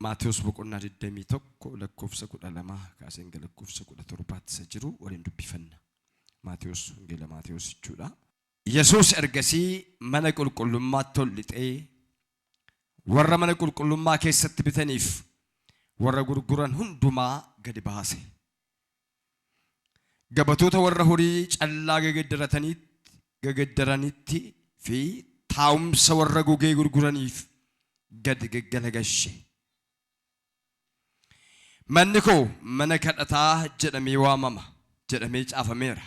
Maatiyus boqonnaa 21 lakkoofsa 12 kaasee hanga lakkoofsa 17 jiru waliin dubbifanna. Maatiyus wangeela Maatiyus jechuudha. Yesuus ergasii mana qulqullummaatti ol lixee warra mana qulqullummaa keessatti bitaniif warra gurguran hundumaa gadi baase. Gabatoota warra horii callaa gagaddaranitti fi taa'umsa warra gugee gurguraniif gadi gaggalagashe. Manni koo mana kadhataa jedhamee waamama jedhamee caafameera.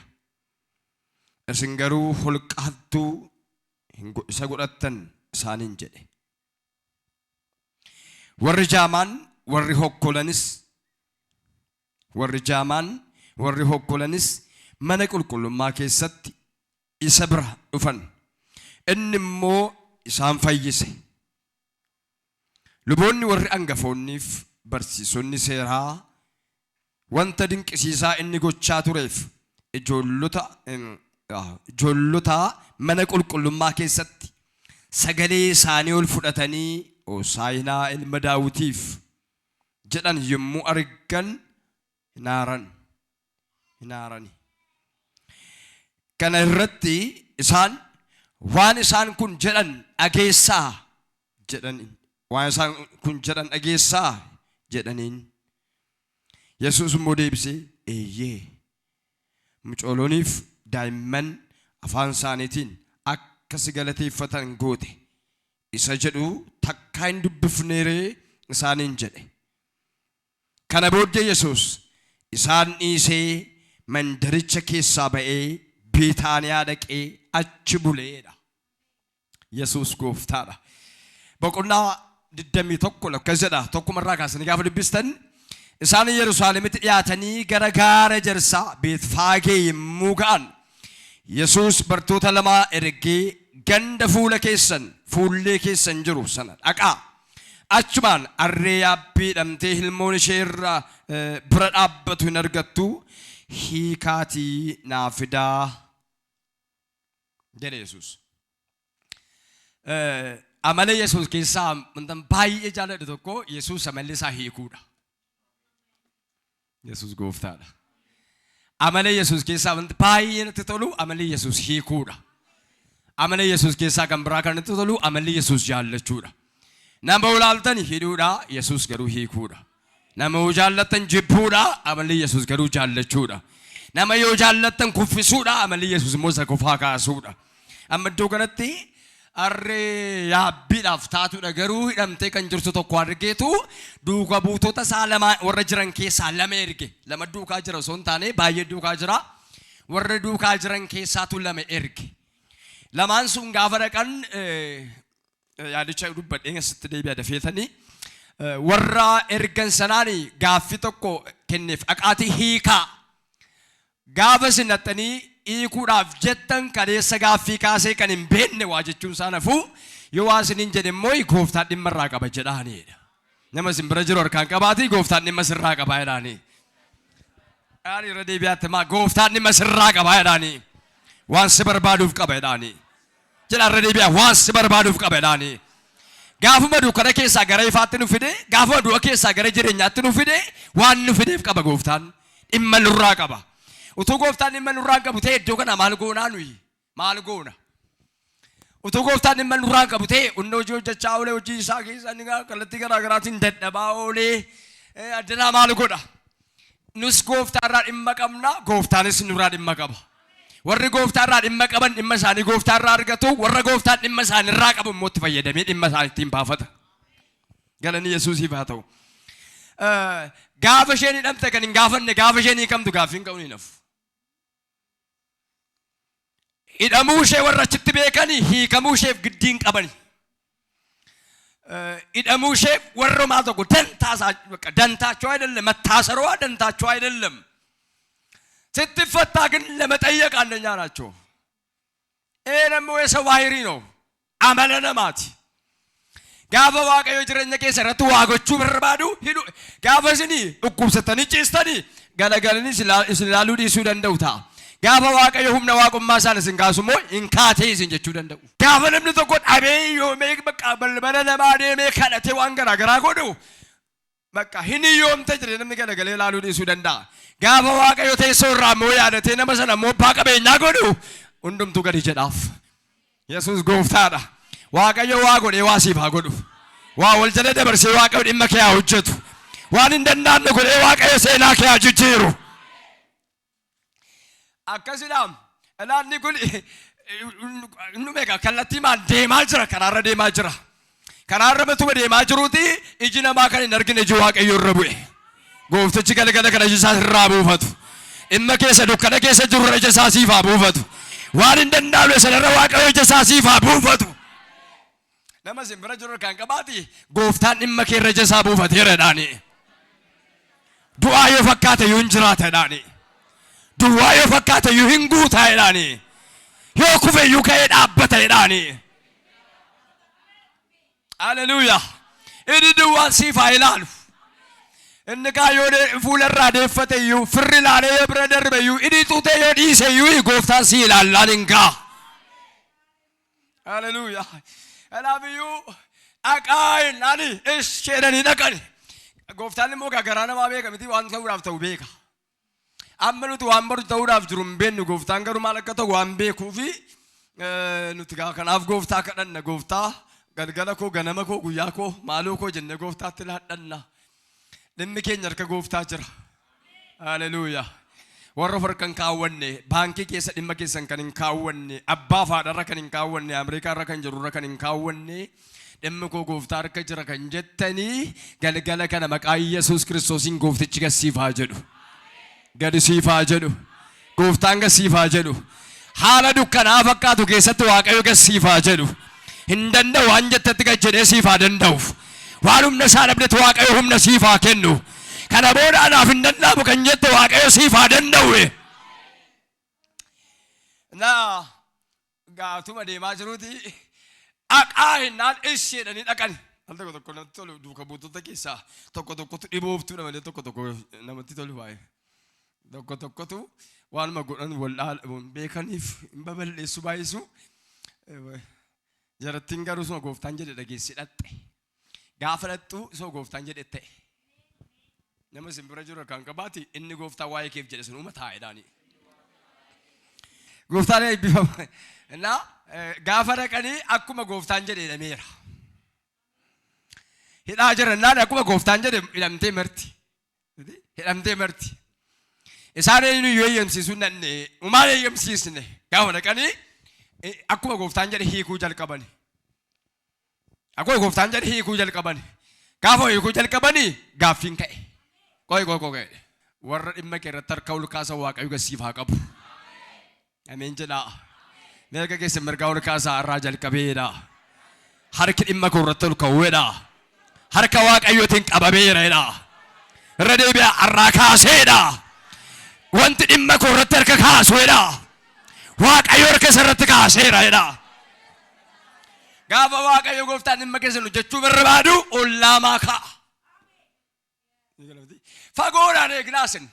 Isin garuu holqaattuu isa godhattan isaaniin jedhe. Warri jaamaan warri hokkolanis mana qulqullummaa keessatti isa bira dhufan. Inni immoo isaan fayyise. Luboonni warri hangafoonniif barsiisonni seeraa wanta dinqisiisaa inni gochaa tureef ijoollota mana qulqullummaa keessatti sagalee isaanii ol fudhatanii Hoosaa'inaa ilma Daawitiif jedhan yommuu argan hinaarani. Kana irratti isaan waan isaan kun jedhan dhageessaa jedhaniin. Yesuus immoo deebisee eeyyee mucooloniif daa'imman afaan isaaniitiin akka si galateeffatan goote isa jedhu takkaa hin dubbifneeree isaaniin jedhe. Kana booddee Yesuus isaan dhiisee mandaricha keessaa ba'ee Biitaaniyaa dhaqee achi buleedha. Yesuus gooftaadha. Boqonnaa 21 lakkas jedha. Tokkumarraa kaasanii gaafa dubbistan isaan Yerusaalemitti dhiyaatanii gara gaara Ejersaa Beetfaagee yommuu ga'an Yesuus bartoota lama ergee ganda fuullee keessan jiru sana dhaqaa. Achumaan harree yaabbii hidhamtee ilmoon ishee irra bira dhaabbatu hin argattu hiikaatii naa fidaa jedhe Yesuus. Amala Yesuus keessaa wanta baay'ee jaalladhu tokko Yesuus amalli isaa hiikuudha. Yesuus gooftaadha. Amala Yesuus keessaa wanta baay'ee natti tolu amalli Yesuus hiikuudha. Amala Yesuus keessaa kan biraa kan natti tolu amalli Yesuus jaallachuudha. Nama ulaaltan hidhuudha, Yesuus garuu hiikuudha. Nama yoo jaallattan jibbuudha, amalli Yesuus garuu jaallachuudha. Nama yoo jaallattan kuffisuudha, amalli Yesuus immoo isa kufaa kaasuudha. Amma iddoo kanatti harree yaabbiidhaaf taatuudha garuu hidhamtee kan jirtu tokko argeetu duuka buutota isaa lama warra jiran keessaa lama erge. Lama duukaa jira osoo hin taane baay'ee duukaa jira. Warra duukaa jiran keessaatu lama erge. Lamaan sun gaafa dhaqan yaadicha dubbadheen asitti deebi'a dafeetanii warra ergan sanaani gaaffii tokko kenneef dhaqaatii hiikaa. Gaafa sinattanii hiikuudhaaf jettan kaleessa gaaffii kaasee kan hin beekne waa jechuun saanafu yoo waa isiniin jedhe immoo gooftaan dhimma irraa qaba jedhaaniidha. Nama isin bira jiru harkaan qabaatii gooftaan dhimma sirraa qaba jedhaanii. Yaani irra deebi'aatti gooftaan dhimma sirraa qaba jedhaanii. Waan si barbaaduuf qaba jedhaanii. Jedha irra deebi'a waan si barbaaduuf qaba jedhaanii. Gaafuma dukkana keessaa gara ifaatti nu fide, gaafuma du'a keessaa gara jireenyaatti nu fide, waan nu fideef qaba gooftaan dhimma nurraa qaba. Utuu gooftaan dhimma nurraa qabu ta'e iddoo kana maal goonaa nuyi? Maal goona? Utuu gooftaan dhimma nurraa qabu ta'e onnoo hojii hojjechaa oolee hojii isaa keessa inni kallattii garaa garaatiin dadhabaa oolee addanaa maal godha? Nus gooftaarraa dhimma qabna, gooftaanis nurraa dhimma qaba. Warri gooftaarraa dhimma qaban dhimma isaanii gooftaarraa argatu, warra gooftaan dhimma isaanirraa qabu immoo itti fayyadamee dhimma isaanii ittiin baafata. Galanni Yesuusiif haa ta'u. Gaafa isheen hidhamte kan hin gaafanne gaafa isheen hiikamtu gaaffii hin qabu ni nafu. Hidhamuu ishee warra achitti beekanii hiikamuu isheef giddiin qabani. Hidhamuu ishee warra maal tokko dantaachoo አይደለም መታሰሯ dantaachoo አይደለም. ስትፈታ ግን ለመጠየቅ አንደኛ ናቸው። ይሄ ደግሞ የሰው ባህሪ ነው። አመለ ነማት gaafa waaqayyo jireenya keessa irratti waaqochu barbaadu hidhu gaafa isini dhukkubsatanii ciistanii galagalanii isin ilaaluu dhiisuu danda'u ta'a. Gaafa waaqayyo humna waaqummaa isaan isin kaasu immoo hin kaatee isin jechuu danda'u. Gaafa namni tokko dhabee yoomee balbala namaa deemee kadhatee waan garaa garaa godhu bakka hin yoomte jire namni galagalee laaluu dhiisuu danda'a. Gaafa Waaqayyo teessoo irraa moo yaadatee nama sana moo abbaa qabeenyaa godhu hundumtuu gadi jedhaaf. Yesuus gooftaadha. Waaqayyo waa godhee waa siif haa godhu. Waa wal jala dabarsee Waaqayyo dhimma kee haa hojjetu. Waan hin danda'amne godhee Waaqayyo seenaa kee haa jijjiiru. Akkasiidhaan ilaanni kun nu meeqa kallattii maan deemaa jira, karaarra deemaa jira. Karaarra matuma deemaa jiruuti iji namaa kan hin argine iji Waaqayyo irra bu'e. Gooftichi galgala kana iji isaa irraa buufatu. Dhimma keessa dukkana keessa jiru ija isaa siif haa buufatu. Waan hin danda'amne sanarra Waaqayyo ija isaa siif haa buufatu. Nama simbira jiru kan qabaati gooftaan dhimma kee irra ija isaa buufateeradhaani. Du'aa yoo fakkaate yoo hin jiraatedhaani. Duwwaa yoo fakkaate yoo hin guutaedhaani. Yoo kufe yoo ka'ee dhaabbateedhaani. Hallelujah. Inni duwwaan siif haa ilaalu. Inni kaayyoon fuula irraa deeffate iyyuu firri laalee yoo bira darbe iyyuu inni tuutee yoo dhiise iyyuu gooftaan si ilaallaan hin ga'a. Hallelujah. Kanaaf iyyuu dhaqaa jennaani isheenanii dhaqani. Gooftaan immoo garaa namaa beeka miti waan ta'uudhaaf ta'u beeka. Amma nuti waan baru ta'uudhaaf jiru hin beeknu gooftaan garuu maal akka ta'u waan beekuufi nuti kanaaf gooftaa kadhanna. Gooftaa galgala koo ganama koo guyyaa koo maaloo koo jenne gooftaatti laadhanna. Dhimmi keenya harka gooftaa jira. Hallelujah. Warra farkan kaawwanne baankii keessa dhimma keessan kan hin kaawwanne abbaa faadharra kan hin kaawwanne Ameerikaarra kan jirurra kan hin kaawwanne dhimmi koo gooftaa harka jira kan jettanii galgala kana maqaa Yesuus Kiristoosiin gooftichi gasiif haa jedhu. Gadi siif haa jedhu. Gooftaan gasiif haa jedhu. Haala dukkanaa fakkaatu keessatti Waaqayyo gasiif haa jedhu. Hin danda'u waan jettetti gad jedhee siif haa danda'uuf. Waan humna isaa dhabdetu Waaqayyo humna siif haa kennu. Kana booda anaaf hin danda'amu kan jette Waaqayyo siif haa danda'u. Gaatuma deemaa jiruuti dhaqaa jennaan isheedhanii dhaqani. Al tokko tokko namatti tolu duuka buutota keessaa tokko tokkotu dhibooftuu malee tokko tokko namatti tolu baay'ee. Tokko tokkotu waanuma godhan wal beekaniif hin babal'eessu baay'isu. Jarattiin garuu suma gooftaan jedhe dhageessi dhatte. Gaafa dhattu soo gooftaan jedhe ta'e. Nama simbira jiru kan qabaati inni gooftaa waa'ee keef jedhe sun uumataa jedhaani. Gooftaan eebbifama. Gaafa dhaqanii akkuma gooftaan jedhe hidhameera. Hidhaa jirannaan akkuma gooftaan jedhe hidhamtee marti. Hidhamtee marti. Isaan eenyu yoo eeyyamsiisuu nanne umaan eeyyamsiisne gaafa dhaqanii akkuma gooftaan jedhe hiikuu jalqabani. Akkuma gooftaan jedhe hiikuu jalqabani. Gaafa hiikuu jalqabanii gaaffiin ka'e. Qoy. Warra dhimma kee irratti harka ol kaasa Waaqayyo gasiif haa qabu. Ameen jedhaa. Meeqa keessa mirgaa ol kaasaa irraa jalqabeedha. Harki dhimma koo irratti ol ka'uudha. Harka Waaqayyootiin qabameera. Irra deebi'aa irraa kaaseedha. Wanti dhimma koo irratti harka kaasuudha. Waaqayyo harka isa irratti kaaseera. Gaafa Waaqayyo gooftaan dhimma keessan hojjechuu barbaadu ollaamaa ka'a. Fagoodhaan eegnaasin.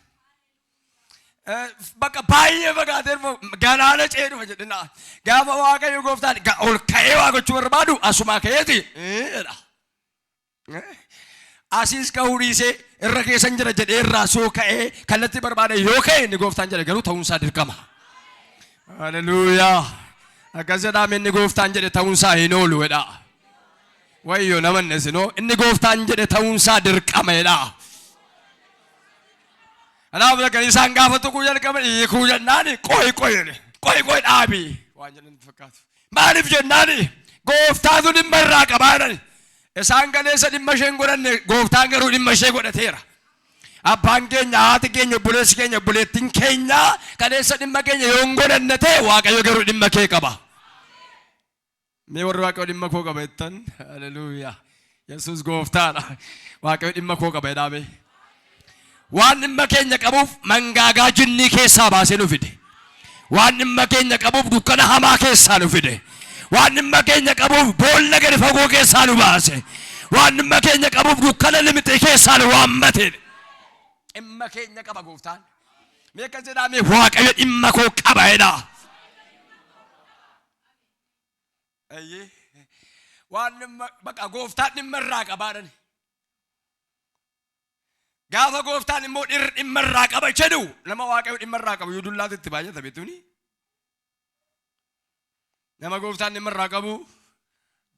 Bakka baay'ee fagaatee galaana ceedhuma jedhina. Gaafa Waaqayyo gooftaan ol ka'ee waa gochuu barbaadu asumaa ka'eeti. Asiis ka'uu dhiisee irra keessan jira jedhee irraa soo ka'ee kallattii barbaade yoo ka'e inni gooftaan jedhe garuu ta'uunsaa dirqama. Hallelujah. Akkas jedhaame inni gooftaan jedhe ta'uunsaa hin oolu jedha. Wayyoo namanne sinoo inni gooftaan jedhe ta'uunsaa dirqama jedha. Kanaaf kan isaan gaafa tuquu jalqaban hiikuu jennaani qoy dhaabii waan jedhan fakkaatu. Maaliif jennaani gooftaatu dhimma irraa qabaadhan. Isaan galeessa dhimma isheen godhanne gooftaan garuu dhimma ishee godhateera. Abbaan keenya haati keenya obboleessi keenya obboleettiin keenya galeessa dhimma keenya yoo hin godhanne ta'e Waaqayyo garuu dhimma kee qaba. Mee warri Waaqayyo dhimma koo qaba jettan haleluuyaa. Yesuus gooftaadha. Waaqayyo dhimma koo qaba jedhame. Waan dhimma keenya qabuuf mangaagaa jinnii keessaa baasee nu fide. Waan dhimma keenya qabuuf dukkana hamaa keessaa nu fide. Waan dhimma keenya qabuuf boolla gadi fagoo keessaa nu baase. Waan dhimma keenya qabuuf dukkana limixee keessaa nu waammate. Dhimma keenya qaba gooftaan. Meeqa jedhame Waaqayyo dhimma koo qaba jedha. Waan dhimma bakka gooftaan dhimma irraa qabaadhan. Gaafa gooftaan immoo dhimma irraa qaba jedhu nama waaqayyo dhimma irraa qabu yoo dullaatti itti baay'ata beektuuni. Nama gooftaan dhimma irraa qabu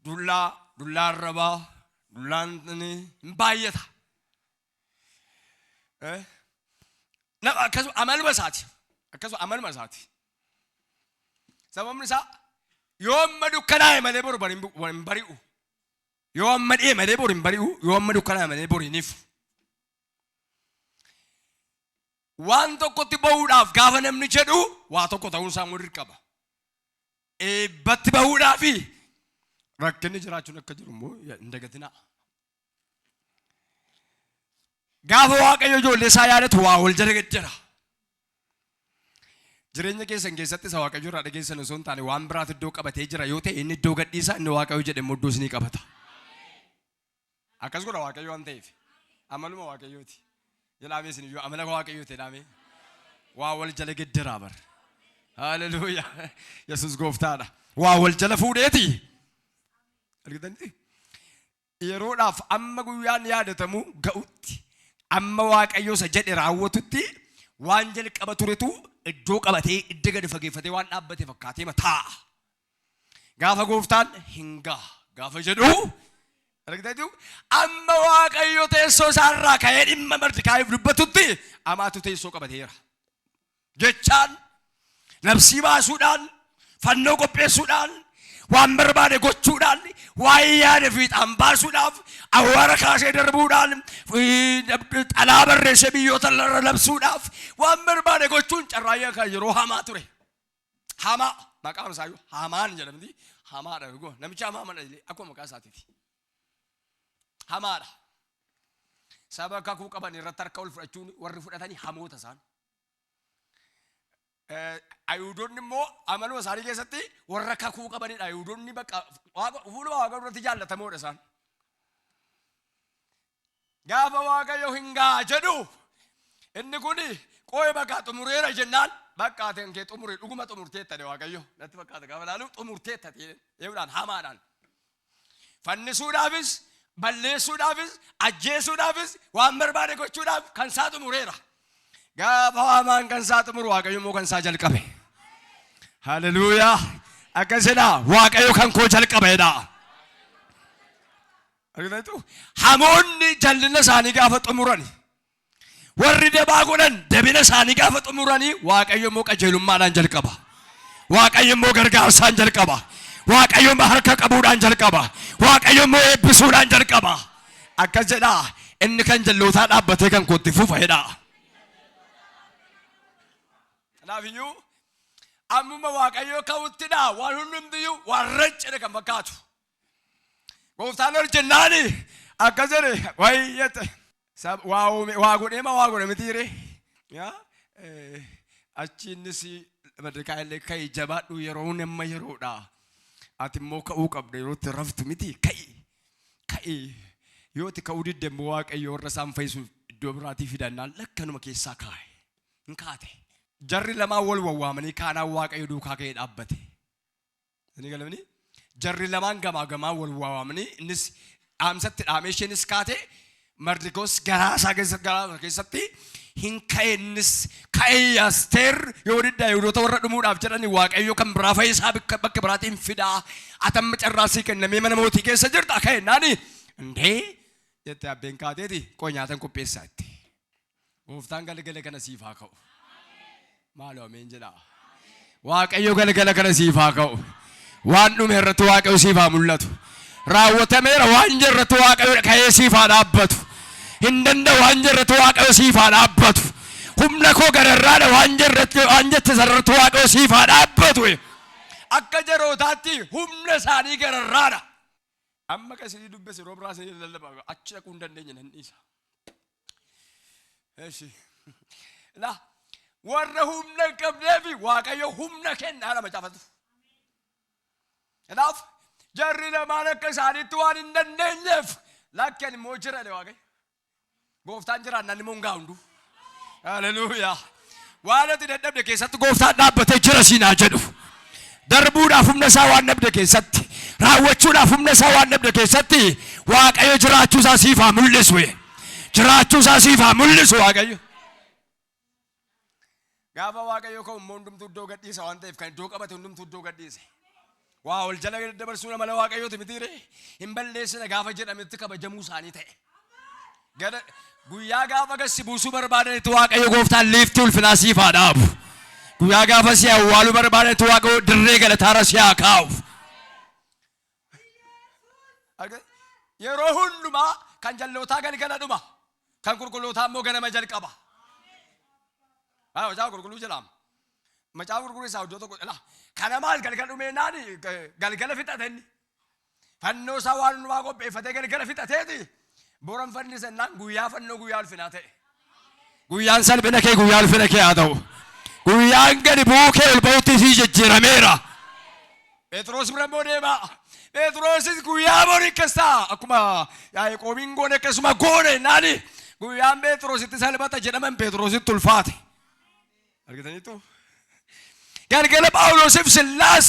dullaa arrabaa dullaan hin baay'ata. Nama akkasuma amaluma isaati. Sababni isaa yoo amma dukkanaa'e malee boru hin bari'u. Yoo amma dhi'e malee boru hin bari'u. Yoo amma dukkanaa'e malee boru hin ifu. Waan tokkotti bahuudhaaf gaafa namni jedhu waa tokko ta'uun isaa immoo dirqama. Eebbatti bahuudhaafi rakkinni jiraachuun akka jiru immoo hin dagatinaa. Gaafa waaqayyo ijoollee isaa yaadatu waa wal jala gaddara. Jireenya keessan keessatti isa waaqayyo irraa dhageessan osoo hin taane waan biraatu iddoo qabatee jira yoo ta'e inni iddoo gadhiisa inni waaqayyo jedhe immoo iddoo isinii qabata. Akkas godha waaqayyo waan ta'eef amaluma waaqayyooti. Jalaamee isin iyyuu amala waaqayyooti jedhamee waa wal jala gaddaraa bar. Haleluuyaa. Yesuus gooftaadha. Waa wal jala fuudheeti. Argitanii? Yeroodhaaf amma guyyaan yaadatamu ga'utti amma waaqayyo isa jedhe raawwatutti waan jalqaba turetu iddoo qabatee idda gadi fageeffatee waan dhaabbate fakkaatee mataa. Gaafa gooftaan hingaa gaafa jedhu argitanii? Amma waaqayyo teessoo isaarraa ka'ee dhimma Mordekaayiif dubbatutti amaatu teessoo qabateera. Jechaan labsii baasuudhaan fannoo qopheessuudhaan waan barbaade gochuudhaan waan yaade fiixaan baasuudhaaf awwaara kaasee darbuudhaan xalaa barreessee biyyoota irra labsuudhaaf waan barbaade gochuun carraayyaa kan yeroo hamaa ture. Hamaa maqaan isaayyuu hamaan jedhamti. Hamaadha namicha hamaa mana akkuma maqaa isaatiiti. Hamaadha. Saba kakuu qaban irratti harka ol fudhachuun warri fudhatanii hamoota isaan. Ayuudonni immoo amaluma isaanii keessatti warra kakuu qabanidha. Ayuudonni bakka fuula waaqa duratti jaallatamoodha isaan. Gaafa waaqayyo hingaa jedhu inni kun qooyee bakka xumureera jennaan bakka ateen kee xumure dhuguma xumurteetta de waaqayyo natti fakkaata gaafa laalu xumurteetta ta'eedhaan hamaadhaan fannisuudhaafis balleessuudhaafis ajjeesuudhaafis waan barbaade gochuudhaaf kan isaa xumureera. Gaafa hamaan kan isaa xumuru waaqayyo immoo kan isaa jalqabe. Haleluuyaa. Akkasidha waaqayyo kan koo jalqabeedha. Hamoonni jallina isaanii gaafa xumurani warri dabaa godhan dabina isaanii gaafa xumuranii waaqayyo immoo qajeelummaadhaan jalqaba. Waaqayyo immoo gargaarsaan jalqaba. Waaqayyo immoo harka qabuudhaan jalqaba. Waaqayyo immoo eebbisuudhaan jalqaba. Akkas jedha inni kan jallootaa dhaabbatee kan kootti fufedha. Kanaafuu ammuma waaqayyo ka'uttidha waan hundumtiyyuu waan raccine kan fakkaatu. Gooftaan ol jennaani akkas jedhe wayyate waa godhe mitiire achi innis Mordekaayi ka'ii jabaadhu yeroo nama yeroodha. Ati immoo ka'uu qabda yerootti raftu miti ka'ii yooti ka'uu didde immoo waaqayyo warra isaan fayyisuuf iddoo biraatii fidannaan lakkanuma keessaa kaa'e hin kaate. Jarri lamaan wal wawwaamanii kaanaan waaqayyo duukaa ka'ee dhaabbate. Jarri lamaan gamaa wal wawwaamanii innis dhaamsatti dhaamee isheenis kaate Mordekaayi garaa isaa keessatti hin ka'e innis ka'ee Asteer yoo diddaa Yihuudoota warra dhumuudhaaf jedhani waaqayyo kan biraa fayyisaa bakka biraatiin fidaa atamma carraasii kennamee mana mootii keessa jirta ka'e naani indee jette abbeen kaateeti qoo nyaatan qopheessaa itti. Gooftaan galgala kana siif haa ka'u. Maaloo ameen jedha. Waaqayyo galgala kana siif haa ka'u. Waan dhume irratti waaqayyo siif haa mul'atu. Raawwatameera waan jirratti waaqayyo ka'ee siif haa dhaabbatu. Hin danda'u waan jirratti waaqayyo siif haa dhaabbatu. Humna koo gararraadha waan jette sararratti waaqayyo siif haa dhaabbatu. Akka jarootaatti humna isaanii gararraadha. Amma kasii dubbese yeroo biraa isin lallabaa achi dhaquu hin dandeenye nan dhiisa. Warra humna hin qabneefi waaqayyo humna kennaa nama caafatu. Kanaaf jarri lamaan akka isaaniitti waan hin dandeenyeef lakkeen immoo jira waaqayyo. Gooftaan jiraannaan immoo hin gaa'undu. Haleluuyaa. Waan ati dadhabde keessatti gooftaan dhaabbatee jira siinaa jedhu. Darbuudhaaf humna isaa waan dhabde keessatti raawwachuudhaaf humna isaa waan dhabde keessatti waaqayyo jiraachuu isaa siif haa mul'isu. jiraachuu isaa siif haa mul'isu waaqayyo. Gaafa waaqayyo ka'u hundumtuu iddoo gadhiisa waan ta'eef kan iddoo qabate hundumtuu iddoo gadhiise. Waa ol jala dabarsuun amala waaqayyooti mitiire hin balleessine gaafa jedhametti kabajamuu isaanii ta'e. Guyyaa gaafa gassi buusuu barbaadanitti waaqayyo gooftaan liiftii ulfinaa siif haa dhaabu. Guyyaa gaafa si awwaaluu barbaadanitti waaqayyo dirree galataarra si haa kaa'u. Yeroo hundumaa kan jallootaa galgala dhuma kan qulqullootaa immoo ganama jalqaba. Macaa qulqulluu jedhama. Macaa qulqulluu isaa iddoo tokko dhala. Kana maal galgala dhumeenaan galgala fixatenni. Fannoo isaa waan hundumaa qopheeffatee galgala fixateeti. Boran fannisannaan guyyaa fannoo guyyaa ulfinaa ta'e. Guyyaan salphina kee guyyaa ulfina kee haa ta'u. Guyyaan gadi bu'uu kee ol ba'utti sii jijjiirameera. Phexros bira immoo deema. Phexrosis guyyaa borii keessaa akkuma Yaaqoobiin goone akkasuma goone naani guyyaan Phexrositti salphata jedhaman Phexrositti ulfaate. Argitaniitu? Galgala Phaawulosiif Sillaas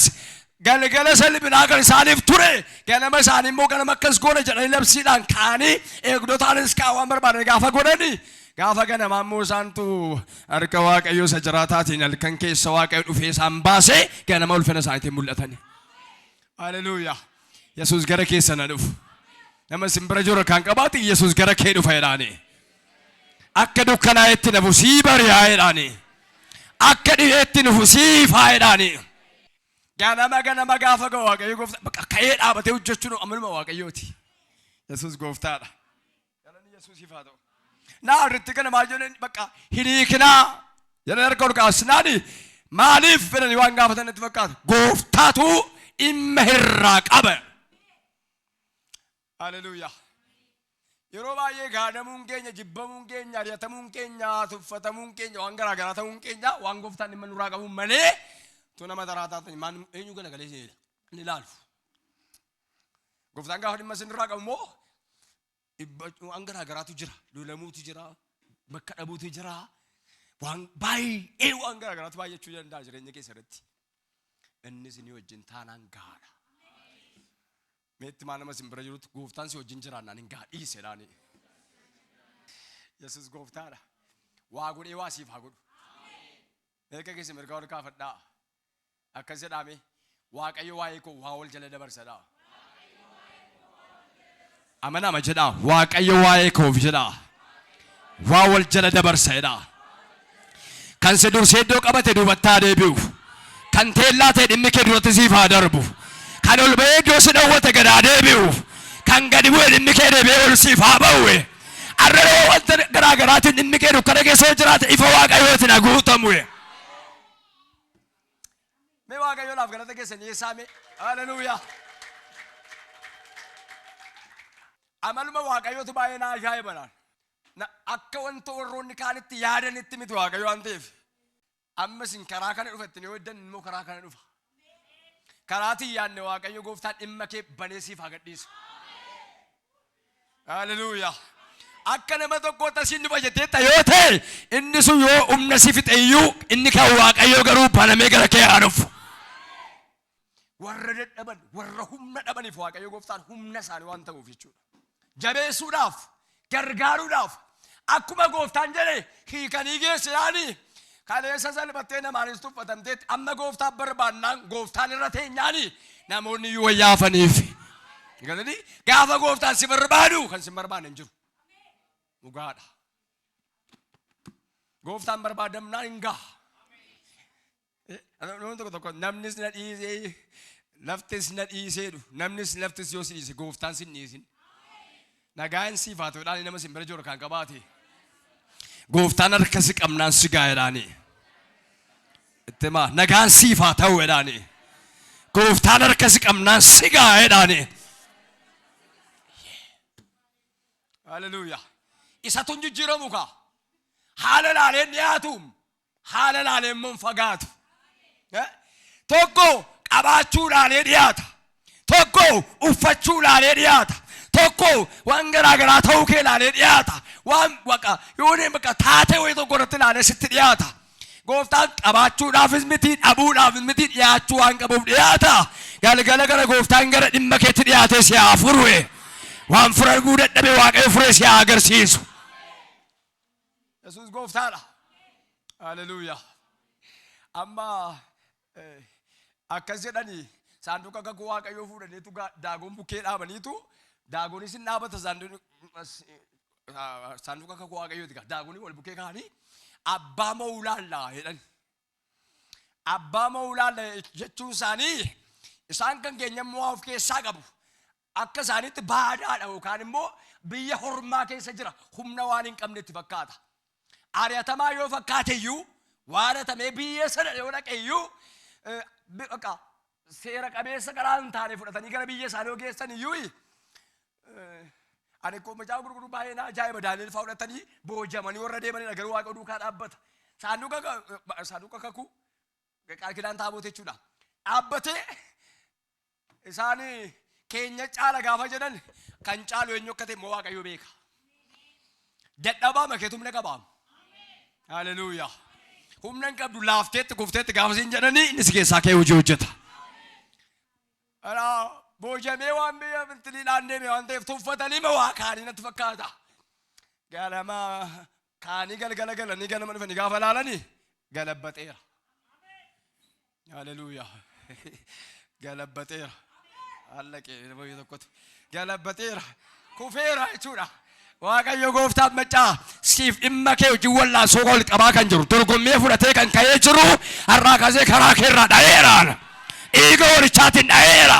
galgala salphinaa kan isaaniif ture ganama isaanii immoo ganama akkas goone jedhanii labsiidhaan kaanii eegdotaanis kaawwan barbaadan gaafa godhani gaafa ganamaa immoo isaantu harka waaqayyoo isa jiraataatiin halkan keessa waaqayyo dhufee isaan baasee ganama ulfina isaaniitiin mul'atani. Haleluuyaa. Yesuus gara keessa na dhufu. Nama simbira jiru kan qabaate Yesuus gara kee dhufa jedhaani. Akka dukkanaa'etti nafu sii bari'aa jedhaani. Akka dhibeetti nufu sii faa jedhaani. Ganama gaafa ga'u waaqayyo gooftaa ka'ee dhaabatee hojjechuun amaluma waaqayyooti. Yesuus gooftaadha. Galanni Yesuusiif haa ta'u. Naa irratti kana maal jedhan bakka hiriikinaa jedhan harka ol kaasnaani maaliif fedhanii waan gaafatan itti fakkaatu gooftaatu dhimma irraa qaba. Haleluuyaa. Yeroo baay'ee gaadamuun keenya jibbamuun keenya ari'atamuun keenya tuffatamuun keenya waan garaa garaa ta'uun keenya waan gooftaan dhimma nurraa qabuun malee tu nama daraa taatanii maan eenyu gala galee seera ni ilaalu. Gooftaan gaafa dhimma sinirraa qabu immoo waan garaa garaatu jira lolamuutu jira bakka dhabuutu jira waan baay'ee waan garaa garaatu baay'achuu danda'a jireenya keessa irratti. Innis ni wajjin taanaan gaadha. Meetti maa nama simbira jirutti gooftaan si wajjin jiraannaan hin gaa dhiisedhaani. Yesuus gooftaadha. Waa godhee waa siif haa godhu. Erga keessa mirga ol kaafadhaa. Akkas jedhame waaqayyo waa'ee koo waa wal jala dabarsadhaa. Amanama jedhaa waaqayyo waa'ee koof jedhaa. Waa wal jala dabarsadhaa. Kan si dursee iddoo qabate duubattaa deebi'u. Kan teellaa ta'e dhimmi kee duratti siif haa darbu. Kan ol ba'ee iddoo si dhawwate gadaa deebi'u. Kan gadi bu'e dhimmi kee deebi'ee ol siif haa ba'u. Arraboo wanta garaa garaatiin dhimmi kee dukkana keessa jiraate ifa waaqayyootiin haa guutamu. Mee waaqayyoodhaaf galata keessanii eessaame. Haleluuyaa. Amaluma waaqayyootu baay'ee na ajaa'ibanaan. Akka wanta warroonni kaanitti yaadanitti miti waaqayyo waan ta'eef. Ammas karaa kana dhufetti ni hoddan immoo karaa kana dhufa. Karaatiin yaadne waaqayyo gooftaan dhimma kee banee siif haa gadhiisu. Haleluuyaa. Akka nama tokkotti asiin dhufa jetteetta yoo ta'e inni sun yoo humna si fixe iyyuu inni kan waaqayyo garuu banamee gara kee haa dhufu. Warra dadhaban warra humna dhabaniif waaqayyo gooftaan humna isaanii waan ta'uuf jechuudha. Jabeessuudhaaf gargaaruudhaaf akkuma gooftaan jedhe hiikanii geessinaanii kaleessa salphattee namaanis tuffatamteetti amma gooftaan barbaannaan gooftaan irra teenyaanii namoonni iyyuu wayyaafaniif. Gaafa gooftaan si barbaadu kan si barbaanne hin jiru. Dhugaadha. Gooftaan barbaadamnaan hin gaha. Namnis na dhiisee laftis na dhiiseedhu namnis laftis yoo si dhiise gooftaan si dhiisin. Nagaan siif haa ta'uudhaan nama simbira jiru kan qabaate. Gooftaan harka si qabnaan si gaa'edhaani. Itti maa nagaan siif haa ta'uudhaani. Gooftaan harka si qabnaan si gaa'edhaani. Haleluuyaa. Isa tun jijjiiramu kaa. Haala laaleen dhiyaatu. Haala laaleen mun fagaatu. Tokko qabaachuu laalee dhiyaata. Tokko uffachuu laalee dhiyaata. Tokko waan garaa garaa ta'uu kee laalee dhiyaata. Waan waqa yoonee bakka taatee wayii tokko irratti laalee sitti dhiyaata. Gooftaan qabaachuudhaafis miti dhabuudhaafis miti dhiyaachuu waan qabuuf dhiyaata. Galgala gara gooftaan gara dhimma keetti dhiyaatee si haa furu. Waan furaguu dadhabe waaqayyo furee si haa agarsiisu. Yesuus gooftaadha. Haleluuyaa. Amma akkas jedhanii saanduqa kakuu Waaqayyoo fuudhaniitu daagoon bukkee dhaabaniitu daagoon isin dhaabata saanduqa kakuu Waaqayyooti gaa daagoon wal bukkee kaanii abbaa mo'uu laallaa jedhan. Abbaa mo'uu laallaa jechuun isaanii isaan kan keenya mo'aa of keessaa qabu. Akka isaaniitti baadaadha yookaan immoo biyya hormaa keessa jira humna waan hin qabnetti fakkaata. Ari'atamaa yoo fakkaate iyyuu waadatamee biyya sana yoo dhaqe iyyuu seera qabeessa karaa hin taane fudhatanii gara biyya isaanii yoo geessan iyyuu ani ko macaa gurguru baay'ee na ajaa'iba Daani'el fa'aa fudhatanii boojamanii warra deemanii garuu Waaqa duukaa dhaabbata. Saanduqa kakuu qaal kidaan taaboote jechuudha. Dhaabbatee isaanii keenya caala gaafa jedhan kan caalu eenyu akka ta'e immoo Waaqayyo beeka. Dadhabaa makeetu humna qabaa. Haleluuyaa. Humna hin qabdu laafteetti kufteetti gaafa siin jedhanii inni si keessaa ka'ee hojii hojjeta. Boojamee waan biyya fintiliidhaan deeme waan ta'eef tuffatanii waa kaanii natti fakkaata. Ganama kaanii galgala galanii ganama dhufanii gaafa laalanii galabbateera. Haleluuyaa. Galabbateera. Allaqee nama tokkotu galabbateera. Kufeera jechuudha. Waaqayyo gooftaan macaa siif dhimma kee hojii wallaansoo ol qabaa kan jiru dorgommee fudhatee kan ka'ee jiru har'aa kaasee karaa keerraa dha'eeraan dhiiga horichaatiin dha'eera.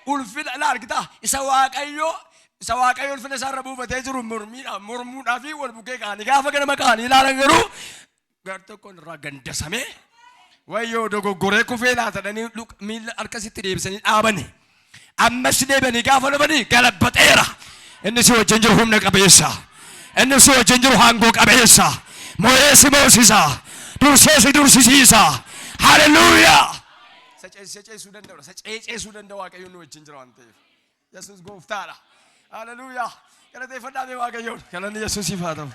Ulfina argita isa Waaqayyo ulfina isaarra buufatee jiru mormuudhaa fi wal bukkee kaanii gaafa ganama kaanii ilaalan garuu gar tokkoon irraa gandasamee wayyoo dogoggoree kufee laatadhanii miila harkasitti deebisanii dhaabani. Ammas deebanii gaafa dhufanii galabbateera. Inni si wajjin jiru humna qabeessa. Inni si wajjin jiru hangoo qabeessa. Mo'ee si moosisa. Dursee si dursisiisa. Haleluuyaa. Saceessuu danda'udha. Saceessuu danda'a Waaqayyoon nu wajjin jira waan ta'eef. Yesuus gooftaadha. Haleluuyaa. Galateeffadhaa Waaqayyoon. Galanni Yesuusiif haa ta'u.